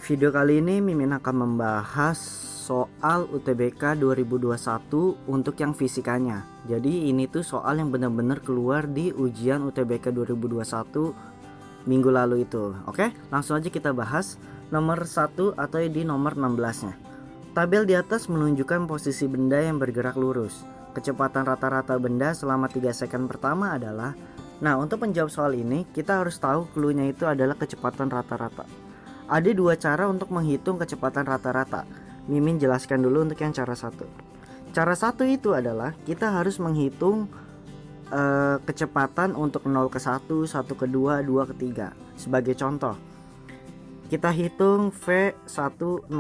Video kali ini Mimin akan membahas soal UTBK 2021 untuk yang fisikanya. Jadi ini tuh soal yang benar-benar keluar di ujian UTBK 2021 minggu lalu itu. Oke, langsung aja kita bahas nomor 1 atau di nomor 16-nya. Tabel di atas menunjukkan posisi benda yang bergerak lurus. Kecepatan rata-rata benda selama 3 second pertama adalah. Nah, untuk menjawab soal ini kita harus tahu clue-nya itu adalah kecepatan rata-rata. Ada dua cara untuk menghitung kecepatan rata-rata. Mimin jelaskan dulu untuk yang cara satu. Cara satu itu adalah kita harus menghitung kecepatan untuk 0 ke 1, 1 ke 2, 2 ke 3. Sebagai contoh, kita hitung V10.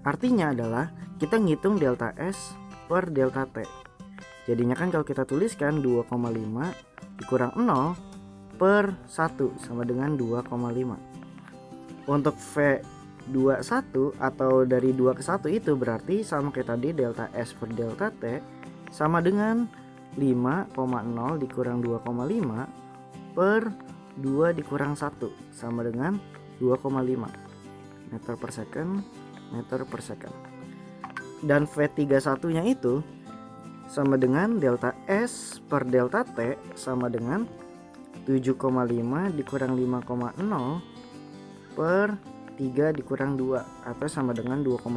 Artinya adalah kita ngitung delta S per delta T. Jadinya kan kalau kita tuliskan 2,5 dikurang 0 per 1 sama dengan 2,5. Untuk V21 atau dari 2 ke 1 itu berarti sama kayak tadi, delta S per delta T sama dengan 5,0 dikurang 2,5 per 2 dikurang 1 sama dengan 2,5 meter per second. Dan V31 nya itu sama dengan delta S per delta T sama dengan 7,5 dikurang 5,0 per 3 dikurang 2 atau sama dengan 2,5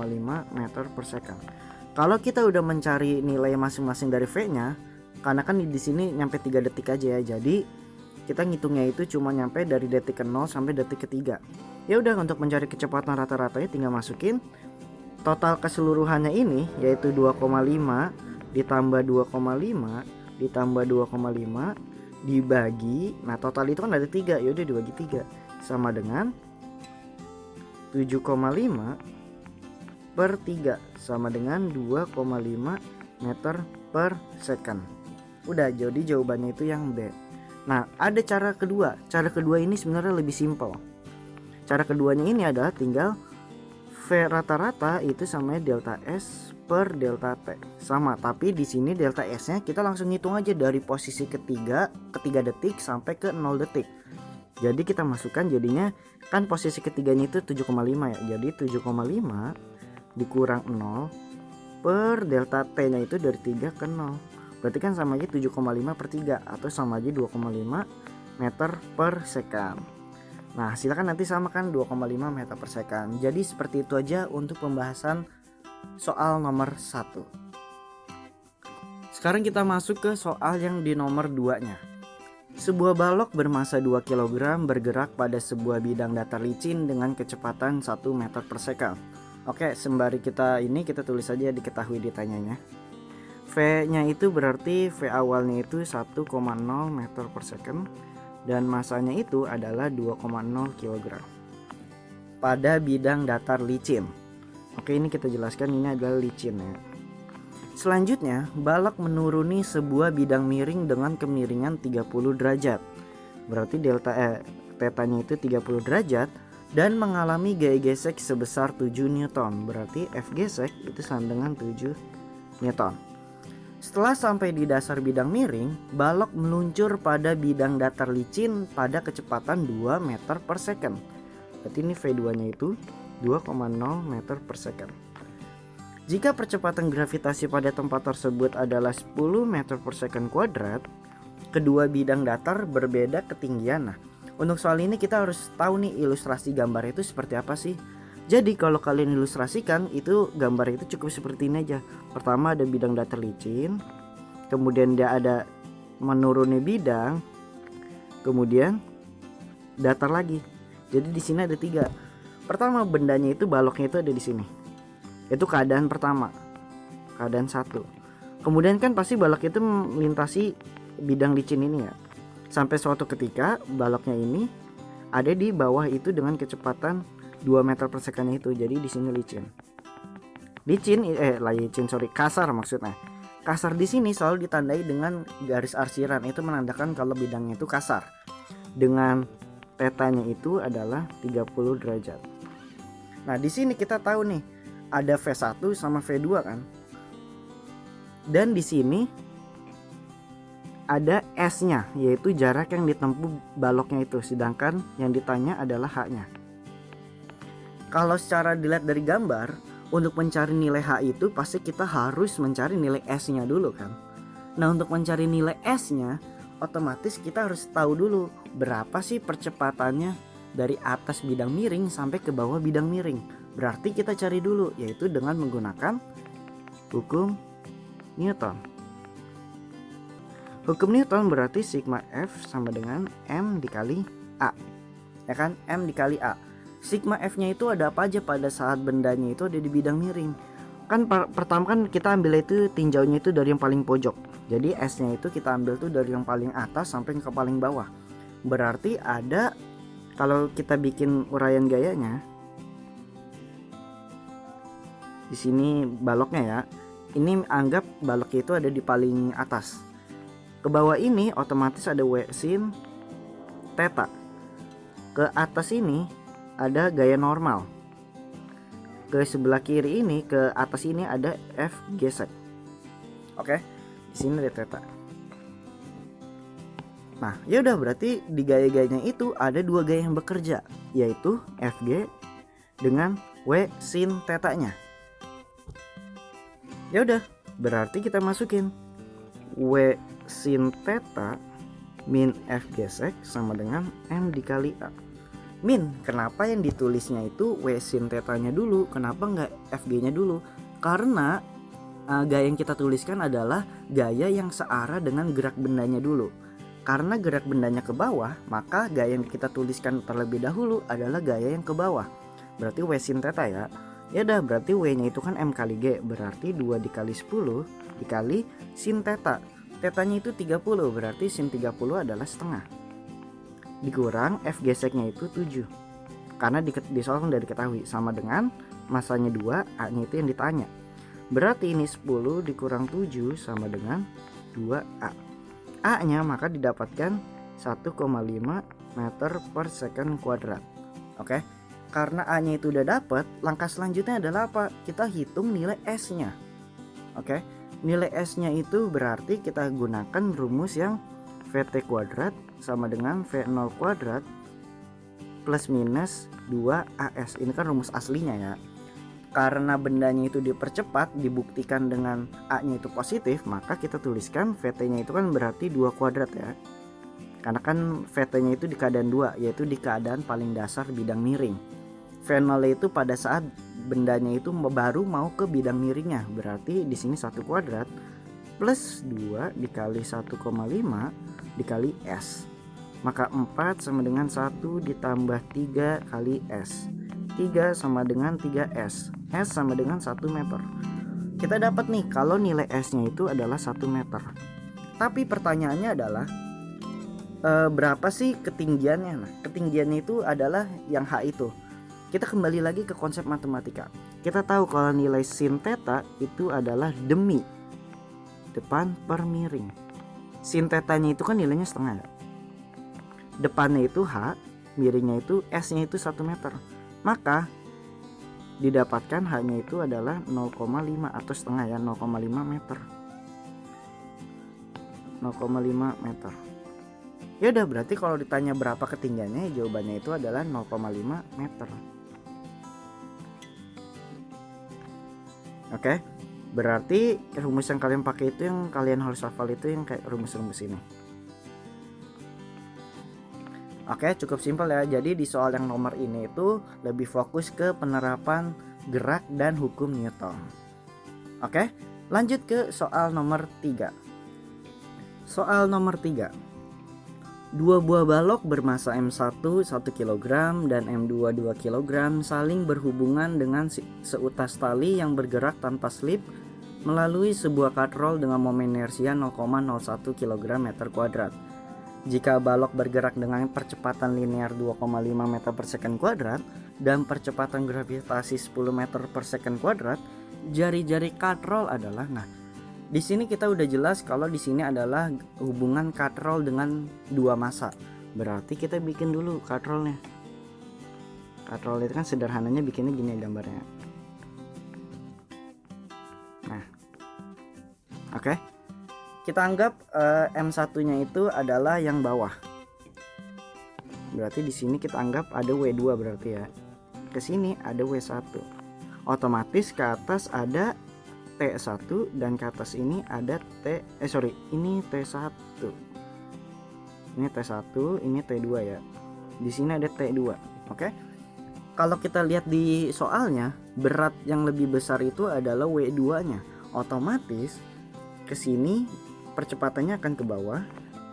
meter per second. Kalau kita udah mencari nilai masing-masing dari V-nya, karena kan di sini nyampe 3 detik aja ya. Jadi kita ngitungnya itu cuma nyampe dari detik ke 0 sampai detik ke 3. Ya udah, untuk mencari kecepatan rata-ratanya tinggal masukin total keseluruhannya ini, yaitu 2,5 ditambah 2,5 ditambah 2,5 dibagi, nah total itu kan ada 3, yaudah dibagi 3 sama dengan 7,5 per 3 sama dengan 2,5 meter per second. Udah, jadi jawabannya itu yang B. Nah, ada cara kedua. Cara kedua ini sebenarnya lebih simpel. Cara keduanya ini adalah tinggal V rata-rata itu sama delta S per delta T. Sama, tapi di sini delta S-nya kita langsung hitung aja dari posisi ketiga detik sampai ke 0 detik. Jadi kita masukkan, jadinya kan posisi ketiganya itu 7,5 ya. Jadi 7,5 dikurang 0 per delta T nya itu dari 3 ke 0. Berarti kan sama aja 7,5 per 3 atau sama aja 2,5 meter per second. Nah, silakan nanti samakan 2,5 meter per second. Jadi seperti itu aja untuk pembahasan soal nomor 1. Sekarang kita masuk ke soal yang di nomor 2-nya. Sebuah balok bermasa 2 kg bergerak pada sebuah bidang datar licin dengan kecepatan 1 meter per second. Oke, sembari kita tulis aja diketahui ditanyanya. V-nya itu berarti V awalnya itu 1,0 meter per second dan masanya itu adalah 2,0 kg pada bidang datar licin. Oke, ini kita jelaskan ini adalah licin ya. Selanjutnya, balok menuruni sebuah bidang miring dengan kemiringan 30 derajat. Berarti tetanya itu 30 derajat dan mengalami gaya gesek sebesar 7 Newton. Berarti F gesek itu sama dengan 7 Newton. Setelah sampai di dasar bidang miring, balok meluncur pada bidang datar licin pada kecepatan 2 meter per second. Berarti ini V2-nya itu 2,0 meter per second. Jika percepatan gravitasi pada tempat tersebut adalah 10 meter per second kuadrat, kedua bidang datar berbeda ketinggian. Nah, untuk soal ini kita harus tahu nih ilustrasi gambar itu seperti apa sih. Jadi kalau kalian ilustrasikan itu gambar itu cukup seperti ini aja. Pertama ada bidang datar licin, kemudian dia ada menuruni bidang, kemudian datar lagi. Jadi di sini ada 3. Pertama, bendanya itu baloknya itu ada di sini. Itu keadaan pertama, keadaan 1. Kemudian kan pasti balok itu melintasi bidang licin ini ya. Sampai suatu ketika baloknya ini ada di bawah itu dengan kecepatan 2 meter per second itu. Jadi di sini kasar maksudnya. Kasar di sini selalu ditandai dengan garis arsiran, itu menandakan kalau bidangnya itu kasar. Dengan tetanya itu adalah 30 derajat. Nah, di sini kita tahu nih ada V1 sama V2 kan. Dan di sini ada S-nya, yaitu jarak yang ditempuh baloknya itu, sedangkan yang ditanya adalah H-nya. Kalau secara dilihat dari gambar, untuk mencari nilai H itu pasti kita harus mencari nilai S-nya dulu kan. Nah, untuk mencari nilai S-nya, otomatis kita harus tahu dulu berapa sih percepatannya dari atas bidang miring sampai ke bawah bidang miring. Berarti kita cari dulu, yaitu dengan menggunakan hukum Newton. Hukum Newton berarti sigma F sama dengan M dikali A. Ya kan? M dikali A. Sigma F-nya itu ada apa aja pada saat bendanya itu ada di bidang miring. Kan pertama kan kita ambil itu tinjaunya itu dari yang paling pojok. Jadi S-nya itu kita ambil tuh dari yang paling atas sampai ke paling bawah. Berarti ada, kalau kita bikin uraian gayanya, di sini baloknya ya. Ini anggap baloknya itu ada di paling atas. Ke bawah ini otomatis ada W sin theta. Ke atas ini ada gaya normal. Ke sebelah kiri ini, ke atas ini ada F gesek. Oke, di sini ada theta. Nah, ya udah berarti di gaya-gayanya itu ada dua gaya yang bekerja, yaitu Fg dengan W sin theta-nya. Ya udah, berarti kita masukin W sin theta min F gesek sama dengan M dikali A. Min, kenapa yang ditulisnya itu W sin theta-nya dulu, kenapa nggak Fg-nya dulu? Karena gaya yang kita tuliskan adalah gaya yang searah dengan gerak bendanya dulu. Karena gerak bendanya ke bawah, maka gaya yang kita tuliskan terlebih dahulu adalah gaya yang ke bawah. Berarti W sin theta ya. Ya udah, berarti W-nya itu kan M kali G, berarti 2 dikali 10 dikali sin theta. Theta-nya itu 30, berarti sin 30 adalah setengah. Dikurang F geseknya itu 7. Karena di soal kan udah diketahui sama dengan masanya 2, A-nya itu yang ditanya. Berarti ini 10 dikurang 7 sama dengan 2A. A-nya maka didapatkan 1,5 meter per second kuadrat. Oke. Karena A-nya itu udah dapat, langkah selanjutnya adalah apa? Kita hitung nilai S-nya. Oke. Nilai S-nya itu berarti kita gunakan rumus yang VT kuadrat sama dengan V0 kuadrat plus minus 2AS. Ini kan rumus aslinya ya. Karena bendanya itu dipercepat, dibuktikan dengan A-nya itu positif, maka kita tuliskan VT-nya itu kan berarti 2 kuadrat ya. Karena kan VT-nya itu di keadaan 2, yaitu di keadaan paling dasar bidang miring. V0 itu pada saat bendanya itu baru mau ke bidang miringnya. Berarti di sini 1 kuadrat plus 2 dikali 1,5 dikali S. Maka 4 sama dengan 1 ditambah 3 kali S. 3 sama dengan 3S. S sama dengan 1 meter. Kita dapat nih kalau nilai S-nya itu adalah 1 meter. Tapi pertanyaannya adalah berapa sih ketinggiannya? Nah, ketinggiannya itu adalah yang H itu. Kita kembali lagi ke konsep matematika. Kita tahu kalau nilai sin theta itu adalah demi depan per miring. Sin theta-nya itu kan nilainya setengah ya. Depannya itu H, miringnya itu S-nya itu 1 meter. Maka didapatkan H-nya itu adalah 0,5 atau setengah ya, 0,5 meter. 0,5 meter. Ya udah, berarti kalau ditanya berapa ketinggiannya, jawabannya itu adalah 0,5 meter. Oke. Berarti rumus yang kalian pakai itu, yang kalian harus hafal itu yang kayak rumus-rumus ini. Oke, cukup simpel ya. Jadi di soal yang nomor ini itu lebih fokus ke penerapan gerak dan hukum Newton. Oke, lanjut ke soal nomor 3. Soal nomor 3. Dua buah balok bermasa M1 1 kg dan M2 2 kg saling berhubungan dengan seutas tali yang bergerak tanpa slip melalui sebuah katrol dengan momen inersia 0,01 kg meter kuadrat. Jika balok bergerak dengan percepatan linear 2,5 meter per second kuadrat dan percepatan gravitasi 10 meter per second kuadrat, jari-jari katrol adalah, nah, di sini kita udah jelas kalau di sini adalah hubungan katrol dengan dua massa. Berarti kita bikin dulu katrolnya. Katrol itu kan sederhananya bikinnya gini gambarnya. Nah, oke. Kita anggap M1-nya itu adalah yang bawah. Berarti di sini kita anggap ada W2 berarti ya. ke sini ada W1. Otomatis ke atas ada T1 dan ke atas ini ada ini T1. Ini T1, ini T2 ya. Di sini ada T2. Oke. Kalau kita lihat di soalnya, berat yang lebih besar itu adalah W2-nya. Otomatis ke sini percepatannya akan ke bawah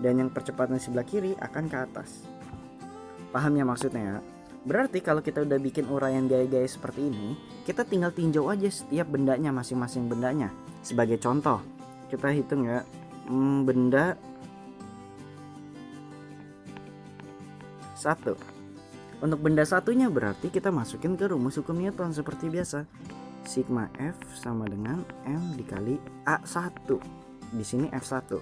dan yang percepatan sebelah kiri akan ke atas. Paham ya maksudnya ya? Berarti kalau kita udah bikin uraian gaya-gaya seperti ini, kita tinggal tinjau aja setiap bendanya, masing-masing bendanya. Sebagai contoh, kita hitung ya, benda 1. Untuk benda satunya berarti kita masukin ke rumus hukum Newton seperti biasa. Sigma F sama dengan M dikali A1. Di sini F1.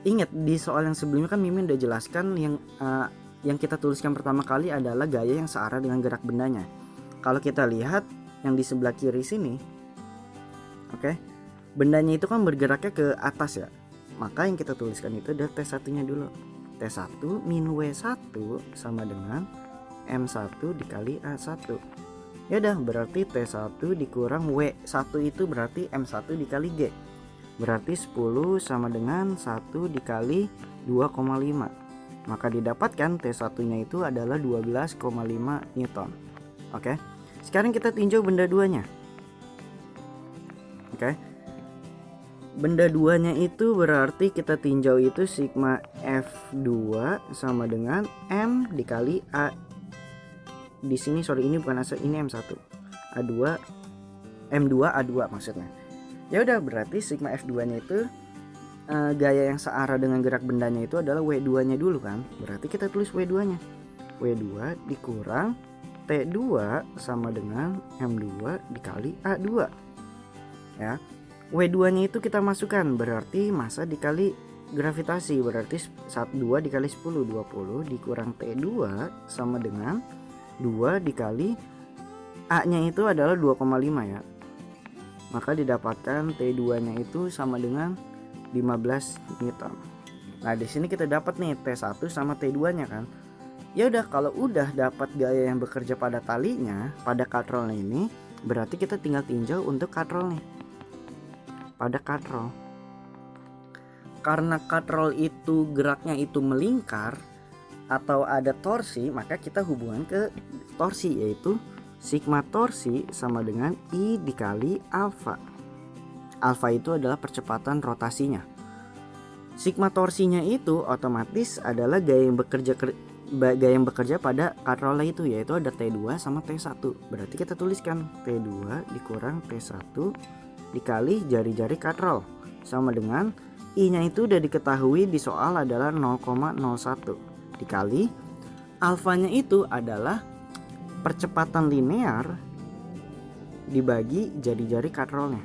Ingat di soal yang sebelumnya kan Mimin udah jelaskan yang kita tuliskan pertama kali adalah gaya yang searah dengan gerak bendanya. Kalau kita lihat yang di sebelah kiri sini, oke, bendanya itu kan bergeraknya ke atas ya. Maka yang kita tuliskan itu adalah T1-nya dulu. T1 min W1 sama dengan M1 dikali A1. Ya udah, berarti T1 dikurang W1 itu berarti M1 dikali G. Berarti 10 sama dengan 1 dikali 2,5. Maka didapatkan T1-nya itu adalah 12,5 Newton. Oke. Sekarang kita tinjau benda 2-nya. Oke. Benda 2-nya itu berarti kita tinjau itu sigma F2 sama dengan M dikali A. Di sini ini bukan A1, ini M1. A2 M2 A2 maksudnya. Ya udah, berarti sigma F2-nya itu gaya yang searah dengan gerak bendanya itu adalah W2-nya dulu kan. Berarti kita tulis W2-nya. W2 dikurang T2 sama dengan M2 dikali A2. Ya. W2-nya itu kita masukkan, berarti massa dikali gravitasi, berarti 2 dikali 10, 20 dikurang T2 sama dengan 2 dikali A-nya itu adalah 2,5 ya. Maka didapatkan T2-nya itu sama dengan 15 Newton. Nah, di sini kita dapat nih T1 sama T2-nya kan. Ya udah, kalau udah dapat gaya yang bekerja pada talinya, pada katrolnya ini, berarti kita tinggal tinjau untuk katrol nih. Pada katrol. Karena katrol itu geraknya itu melingkar atau ada torsi, maka kita hubungan ke torsi, yaitu sigma torsi sama dengan I dikali alfa. Alfa itu adalah percepatan rotasinya. Sigma torsinya itu otomatis adalah gaya yang bekerja pada katrolnya itu, yaitu ada T2 sama T1. Berarti kita tuliskan T2 dikurang T1 dikali jari-jari katrol sama dengan I-nya itu udah diketahui di soal adalah 0,01 dikali alfanya itu adalah percepatan linear dibagi jari-jari katrolnya.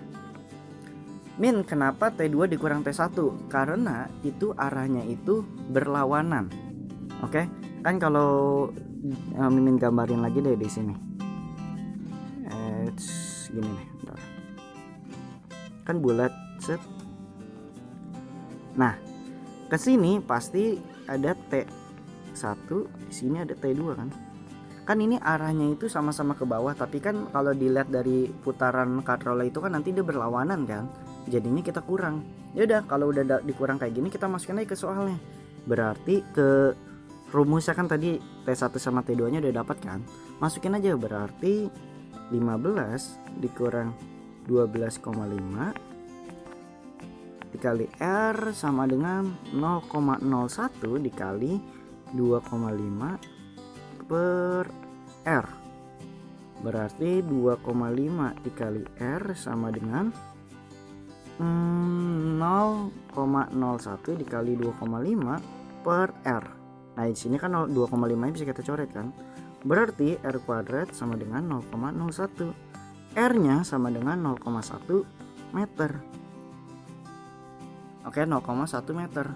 Min, kenapa T2 dikurang T1? Karena itu arahnya itu berlawanan. Oke, kan kalau Mimin gambarin lagi deh di sini. Gini nih, bentar. Kan bulat set. Nah, ke sini pasti ada T1, di sini ada T2 kan. Kan ini arahnya itu sama-sama ke bawah, tapi kan kalau dilihat dari putaran katrol itu kan nanti dia berlawanan kan. Jadinya kita kurang. Ya udah, kalau udah dikurang kayak gini kita masukin aja ke soalnya. Berarti ke rumusnya kan tadi T1 sama T2-nya udah dapat kan. Masukin aja, berarti 15 dikurang 12,5 dikali R sama dengan 0,01 dikali 2,5 per R. Berarti 2,5 dikali R sama dengan 0,01 dikali 2,5 per R. Nah, di sini kan 2,5 bisa kita coret kan. Berarti R kuadrat sama dengan 0,01. R-nya sama dengan 0,1 meter. Oke, 0,1 meter.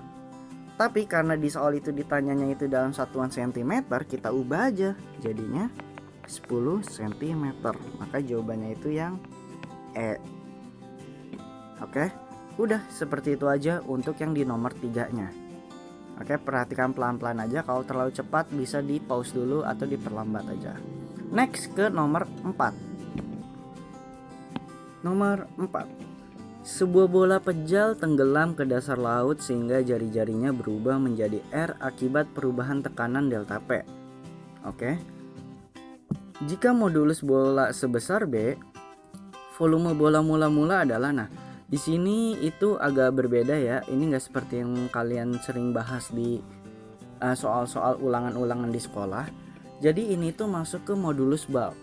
Tapi karena di soal itu ditanyanya itu dalam satuan cm, kita ubah aja. Jadinya 10 cm. Maka jawabannya itu yang E. Oke, udah seperti itu aja untuk yang di nomor 3-nya. Oke, perhatikan pelan-pelan aja. Kalau terlalu cepat bisa di pause dulu atau diperlambat aja. Next ke nomor 4. Nomor 4. Sebuah bola pejal tenggelam ke dasar laut sehingga jari-jarinya berubah menjadi R akibat perubahan tekanan delta P. Oke. Jika modulus bola sebesar B, volume bola mula-mula adalah, nah di sini itu agak berbeda ya. Ini nggak seperti yang kalian sering bahas di soal-soal ulangan-ulangan di sekolah. Jadi ini tuh masuk ke modulus bulk.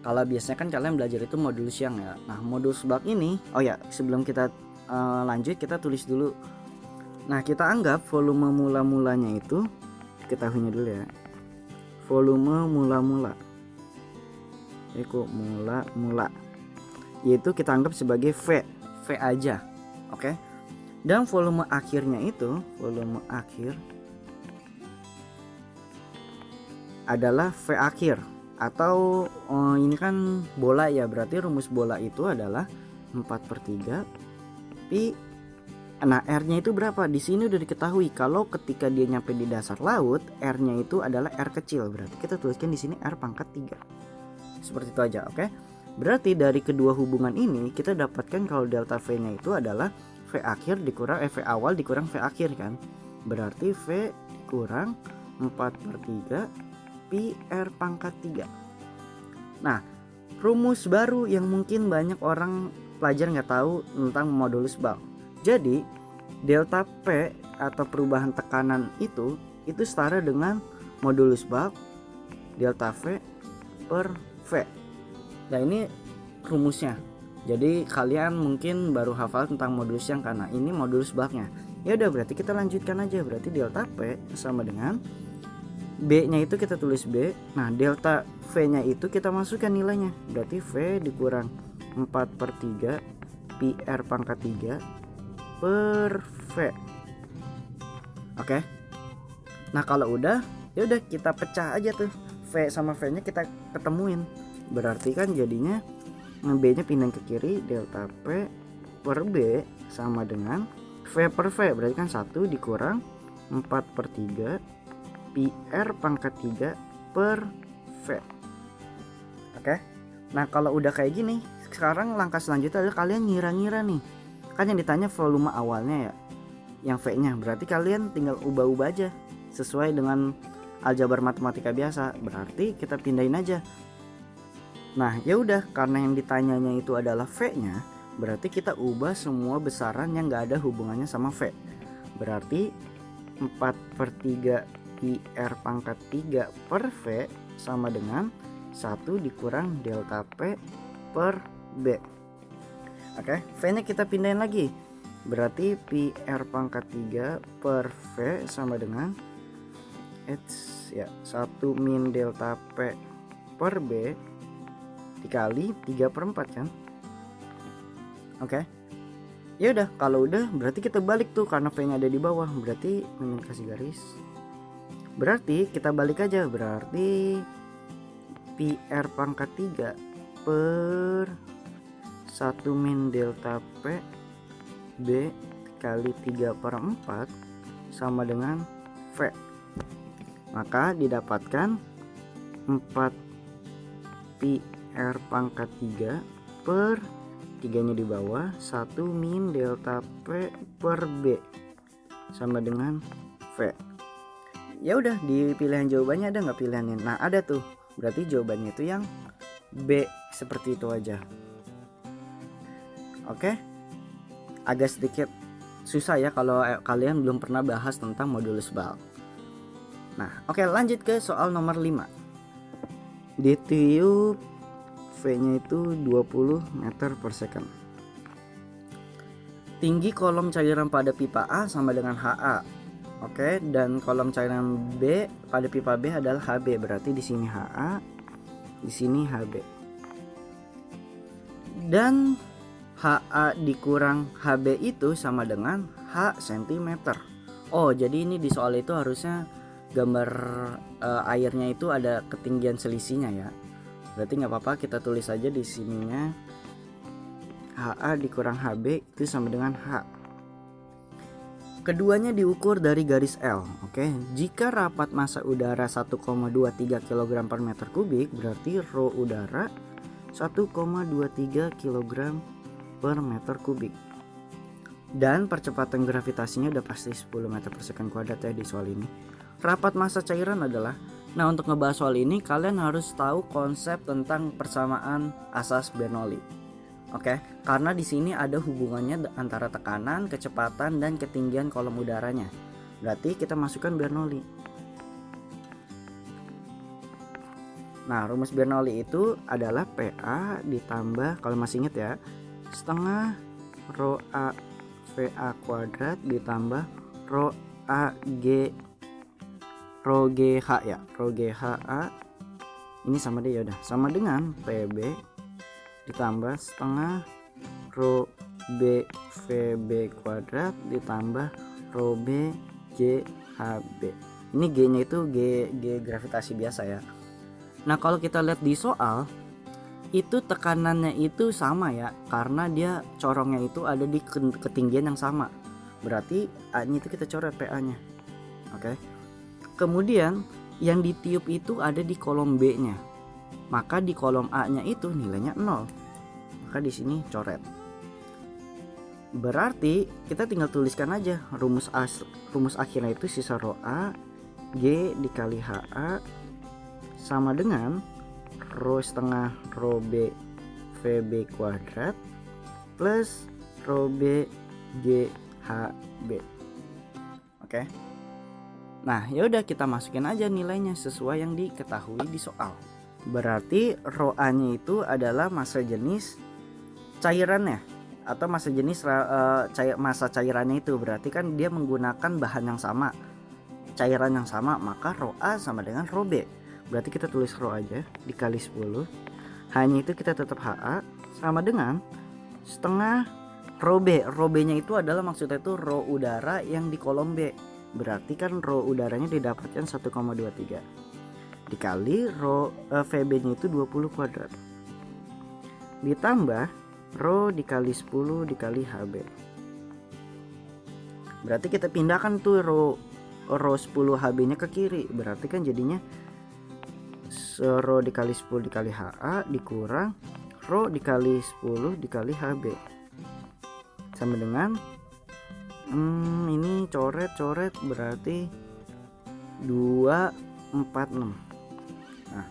Kalau biasanya kan kalian belajar itu modulus yang ya. Nah modulus bulk ini, oh ya sebelum kita lanjut kita tulis dulu. Nah kita anggap volume mula-mulanya itu, ketahuinya dulu ya, volume mula-mula yaitu kita anggap sebagai V aja. Oke. Dan volume akhirnya itu, volume akhir adalah V akhir, atau ini kan bola ya, berarti rumus bola itu adalah 4/3 pi. Nah R-nya itu berapa? Di sini udah diketahui kalau ketika dia nyampe di dasar laut, R-nya itu adalah R kecil, berarti kita tuliskan di sini R pangkat 3. Seperti itu aja, oke? Berarti dari kedua hubungan ini kita dapatkan kalau delta V-nya itu adalah V akhir dikurang V awal dikurang V akhir kan? Berarti V dikurang 4/3 pi R pangkat 3. Nah, rumus baru yang mungkin banyak orang pelajar nggak tahu tentang modulus bulk. Jadi, delta P atau perubahan tekanan itu setara dengan modulus bulk delta V per V. Nah ini rumusnya. Jadi kalian mungkin baru hafal tentang modulus yang, karena ini modulus bulknya. Ya udah berarti kita lanjutkan aja. Berarti delta P sama dengan B-nya itu kita tulis B. Nah delta V-nya itu kita masukkan nilainya. Berarti V dikurang 4/3 pi R pangkat 3 per V. Oke. Nah kalau udah, ya udah kita pecah aja tuh. V sama V-nya kita ketemuin. Berarti kan jadinya B-nya pindah ke kiri, delta P per B sama dengan V per V. Berarti kan 1 dikurang 4/3 pi R pangkat 3 per V. Oke. Nah kalau udah kayak gini, sekarang langkah selanjutnya adalah kalian ngira-ngira nih. Kan yang ditanya volume awalnya ya, yang V-nya. Berarti kalian tinggal ubah-ubah aja sesuai dengan aljabar matematika biasa. Berarti kita pindahin aja. Nah ya udah, karena yang ditanyanya itu adalah V-nya, berarti kita ubah semua besaran yang nggak ada hubungannya sama V. Berarti 4/3 pi R pangkat 3 per V sama dengan 1 dikurang delta P per B. Oke, V-nya kita pindahin lagi. Berarti pi R pangkat 3 per V sama dengan 1 min delta P per B dikali 3/4 kan? Oke. Ya udah, kalau udah berarti kita balik tuh karena V-nya ada di bawah. Berarti mimin kasih garis. Berarti kita balik aja. Berarti pi R pangkat 3 per 1 min delta P B kali 3/4 sama dengan V. Maka didapatkan 4 pi R pangkat 3 per 3-nya di bawah 1 min delta P per B sama dengan V. Ya udah, di pilihan jawabannya ada nggak pilihannya? Nah ada tuh. Berarti jawabannya itu yang B, seperti itu aja. Oke. Agak sedikit susah ya kalau kalian belum pernah bahas tentang modulus bulk. Nah, oke, lanjut ke soal nomor 5. Di tiup V-nya itu 20 meter per second. Tinggi kolom cairan pada pipa A sama dengan HA. Oke, dan kolom cairan B pada pipa B adalah HB. Berarti di sini HA, di sini HB. Dan HA dikurang HB itu sama dengan H cm. Oh, jadi ini di soal itu harusnya gambar airnya itu ada ketinggian selisihnya ya. Berarti nggak apa-apa, kita tulis aja di sininya HA dikurang HB itu sama dengan H. Keduanya diukur dari garis L. Oke, jika rapat massa udara 1,23 kg per meter kubik, berarti rho udara 1,23 kg per meter kubik. Dan percepatan gravitasinya udah pasti 10 meter per second kuadrat ya di soal ini. Rapat massa cairan adalah, nah untuk ngebahas soal ini kalian harus tahu konsep tentang persamaan asas Bernoulli. Oke, karena di sini ada hubungannya antara tekanan, kecepatan, dan ketinggian kolom udaranya. Berarti kita masukkan Bernoulli. Nah, rumus Bernoulli itu adalah PA ditambah, kalau masih ingat ya, setengah rho A VA kuadrat ditambah rho GH ya, rho GHA ini sama deh, yaudah sama dengan PB ditambah setengah rho B VB kuadrat ditambah rho B GHB. Ini G nya itu G gravitasi biasa ya. Nah kalau kita lihat di soal itu tekanannya itu sama ya, karena dia corongnya itu ada di ketinggian yang sama. Berarti A nya itu kita coret PA nya. Oke. Kemudian yang ditiup itu ada di kolom B nya, maka di kolom A nya itu nilainya 0, maka di sini coret. Berarti kita tinggal tuliskan aja rumus akhirnya itu sisa rho A G dikali HA sama dengan rho setengah rho B VB kuadrat plus rho B GHB. Oke. Nah yaudah kita masukin aja nilainya sesuai yang diketahui di soal. Berarti rho A nya itu adalah massa jenis cairannya atau massa jenis massa cairannya itu. Berarti kan dia menggunakan bahan yang sama, cairan yang sama, maka rho A sama dengan rho B. Berarti kita tulis rho aja dikali 10. Hanya itu kita tetap HA sama dengan setengah rho B. Rho B nya itu adalah maksudnya itu rho udara yang di kolom B. Berarti kan rho udaranya didapatkan 1,23 dikali rho VB nya itu 20 kuadrat ditambah rho dikali 10 dikali HB. Berarti kita pindahkan tuh rho 10 HB nya ke kiri. Berarti kan jadinya rho dikali 10 dikali HA dikurang rho dikali 10 dikali HB sama dengan ini coret berarti 246. Nah,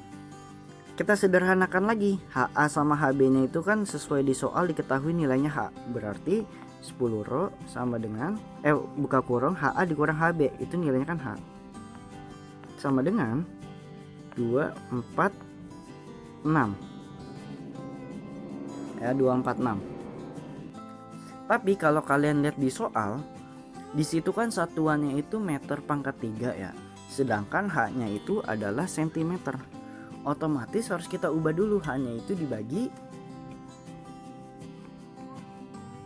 kita sederhanakan lagi, HA sama HB nya itu kan sesuai di soal diketahui nilainya H. Berarti 10 rho sama dengan buka kurung HA dikurang HB, itu nilainya kan H, sama dengan 246 ya, 246. Tapi kalau kalian lihat di soal, di situ kan satuannya itu meter pangkat 3 ya, sedangkan H-nya itu adalah sentimeter. Otomatis harus kita ubah dulu H-nya itu dibagi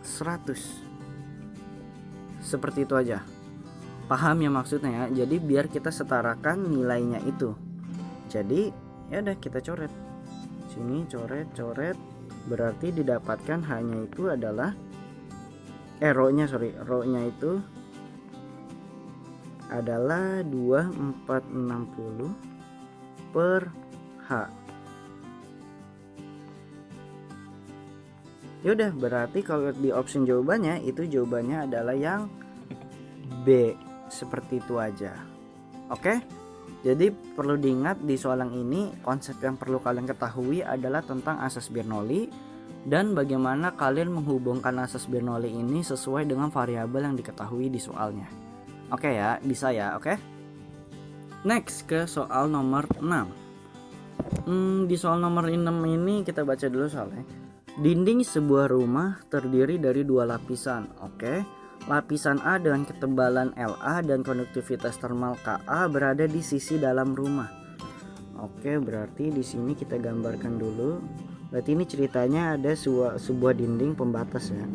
100. Seperti itu aja. Paham ya maksudnya ya? Jadi biar kita setarakan nilainya itu. Jadi ya udah kita coret. Sini coret. Berarti didapatkan H-nya itu adalah rho-nya itu adalah 2460 per H. Yaudah, berarti kalau di option jawabannya itu jawabannya adalah yang B. Seperti itu aja. Oke? Jadi perlu diingat di soal yang ini konsep yang perlu kalian ketahui adalah tentang asas Bernoulli dan bagaimana kalian menghubungkan asas Bernoulli ini sesuai dengan variabel yang diketahui di soalnya. Oke ya, bisa ya, oke? Next ke soal nomor 6. Di soal nomor 6 ini kita baca dulu soalnya. Dinding sebuah rumah terdiri dari 2 lapisan. Oke. Lapisan A dengan ketebalan LA dan konduktivitas termal KA berada di sisi dalam rumah. Oke, berarti di sini kita gambarkan dulu. Berarti ini ceritanya ada sebuah dinding pembatas ya.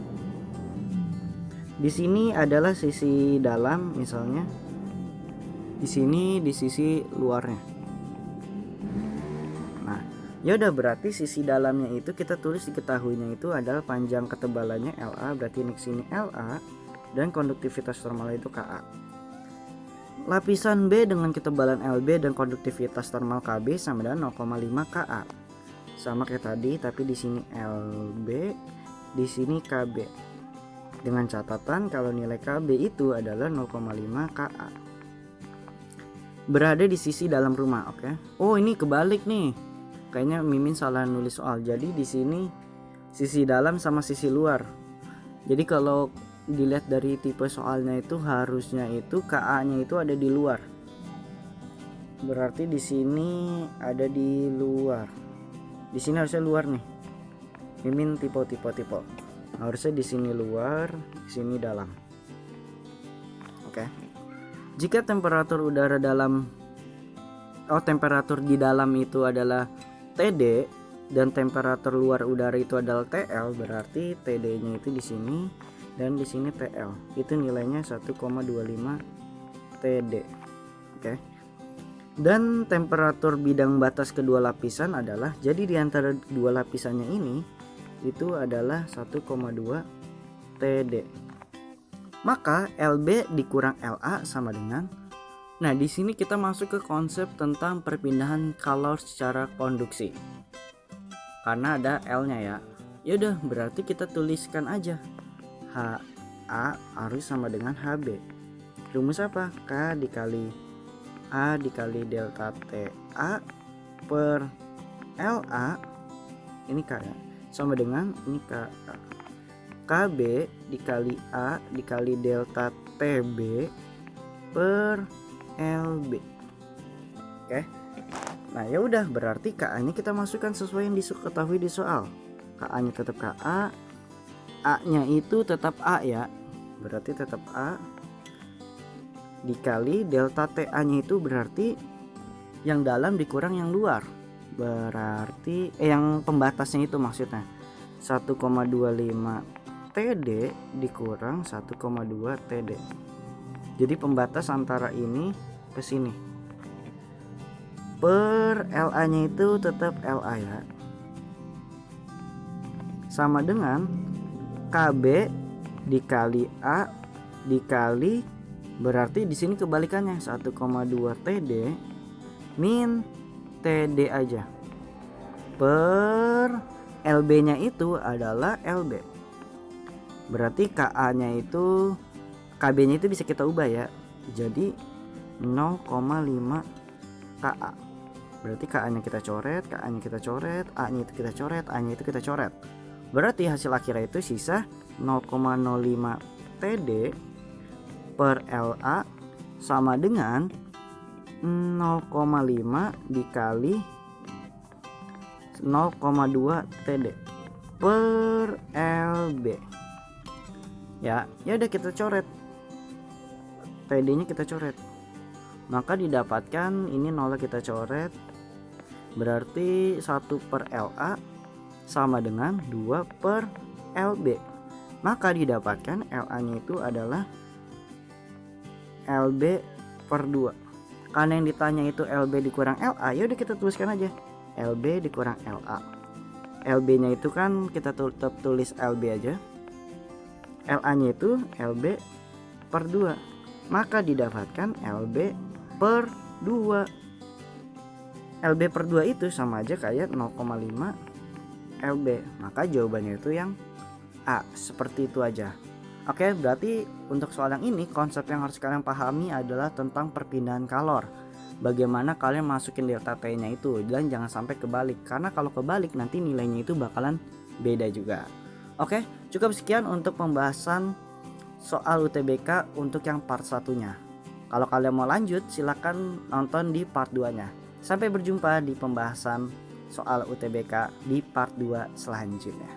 Di sini adalah sisi dalam misalnya. Di sini di sisi luarnya. Nah, ya udah berarti sisi dalamnya itu kita tulis diketahuinya itu adalah panjang ketebalannya LA, berarti ini sini LA dan konduktivitas termal itu Ka. Lapisan B dengan ketebalan Lb dan konduktivitas termal Kb sama dengan 0,5 Ka. Sama kayak tadi, tapi di sini Lb, di sini Kb. Dengan catatan kalau nilai Kb itu adalah 0,5 Ka. Berada di sisi dalam rumah, oke. Oh, ini kebalik nih. Kayaknya Mimin salah nulis soal. Jadi di sini sisi dalam sama sisi luar. Jadi kalau dilihat dari tipe soalnya itu harusnya itu KA-nya itu ada di luar. Berarti di sini ada di luar. Di sini harusnya luar nih. Mimin tipe. Harusnya di sini luar, di sini dalam. Oke. Jika temperatur udara temperatur di dalam itu adalah TD dan temperatur luar udara itu adalah TL, berarti TD-nya itu di sini dan di sini TL. Itu nilainya 1,25 TD. Oke. Dan temperatur bidang batas kedua lapisan adalah, jadi di antara dua lapisannya ini itu adalah 1,2 TD. Maka LB dikurang LA sama dengan, nah di sini kita masuk ke konsep tentang perpindahan kalor secara konduksi. Karena ada L-nya ya. Yaudah, berarti kita tuliskan aja HA harus sama dengan HB. Rumus apa? K dikali A dikali delta TA per LA, ini K ya, sama dengan ini K. KB dikali A dikali delta TB per LB. Oke. Nah, ya udah, berarti KA-nya kita masukkan sesuai yang diketahui di soal. KA-nya tetap KA, A-nya itu tetap A ya. Berarti tetap A dikali delta TA-nya itu berarti yang dalam dikurang yang luar. Berarti yang pembatasnya itu maksudnya 1,25 TD dikurang 1,2 TD. Jadi pembatas antara ini ke sini. Per LA nya itu tetap LA ya. Sama dengan KB dikali A dikali, berarti di sini kebalikannya 1,2 TD min TD aja. Per LB nya itu adalah LB. Berarti KA-nya itu, KB-nya itu bisa kita ubah ya. Jadi 0,5 KA. Berarti KA-nya kita coret, KA-nya kita coret, A-nya itu kita coret, A-nya itu kita coret. Berarti hasil akhirnya itu sisa 0,05 TD per LA sama dengan 0,5 dikali 0,2 TD per LB. Ya udah kita coret. TD-nya kita coret. Maka didapatkan ini 0 kita coret. Berarti 1 per LA sama dengan 2 per LB. Maka didapatkan LA-nya itu adalah LB per 2. Karena yang ditanya itu LB dikurang LA, ya udah kita tuliskan aja LB dikurang LA. LB-nya itu kan kita tetap tulis LB aja. LA-nya itu LB per 2. Maka didapatkan LB per 2. LB per 2 itu sama aja kayak 0,5 LB. Maka jawabannya itu yang A. Seperti itu aja. Oke, berarti untuk soal yang ini konsep yang harus kalian pahami adalah tentang perpindahan kalor. Bagaimana kalian masukin delta T nya itu, dan jangan sampai kebalik. Karena kalau kebalik nanti nilainya itu bakalan beda juga. Oke, cukup sekian untuk pembahasan soal UTBK untuk yang part 1-nya. Kalau kalian mau lanjut silahkan nonton di part 2-nya. Sampai berjumpa di pembahasan soal UTBK di part 2 selanjutnya.